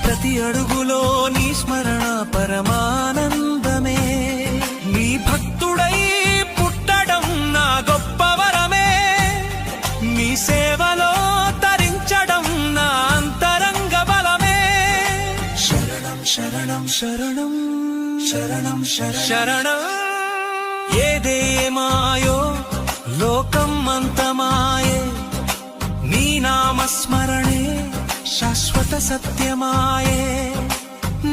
ప్రతి అడుగులో నీ స్మరణ పరమానందమే. నీ భక్తుడై పుట్టడం నా గొప్ప వరమే. నీ సేవలో తరించడం నా అంతరంగ బలమే. శరణం శరణం శరణం శరణం శరణం. ఏదేమాయో లోకం అంతమాయే, నీ నామస్మరణే శాశ్వత సత్యమాయే.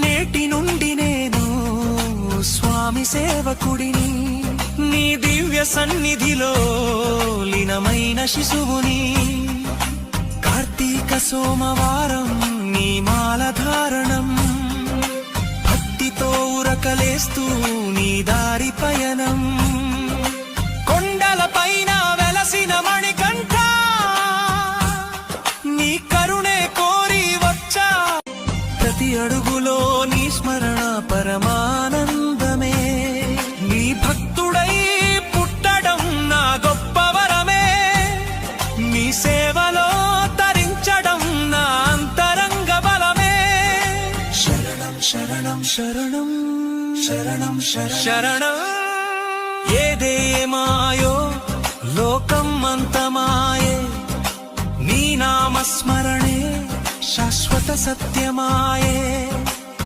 నేటి నుండి నేను స్వామి సేవకుడిని, నీ దివ్య సన్నిధిలో లీనమైన శిశువుని. కార్తీక సోమవారం నీ మాలధారణం, భక్తితో ఉరకలేస్తూ నీ దారి పయనం. కొండల పైన వెలసిన మణికంఠ, నీ కరుణే కోరి వచ్చా. ప్రతి అడుగులో నీ స్మరణ పరమానందమే. నీ భక్తుడై పుట్టడం నా గొప్ప వరమే. నీ సేవలో తరించడం నా అంతరంగ బలమే. శరణం శరణం శరణం శరణం శరణం. ఏదేమాయో లోకం అంతమాయే, నీ నామస్మరణే శాశ్వత సత్యమాయే.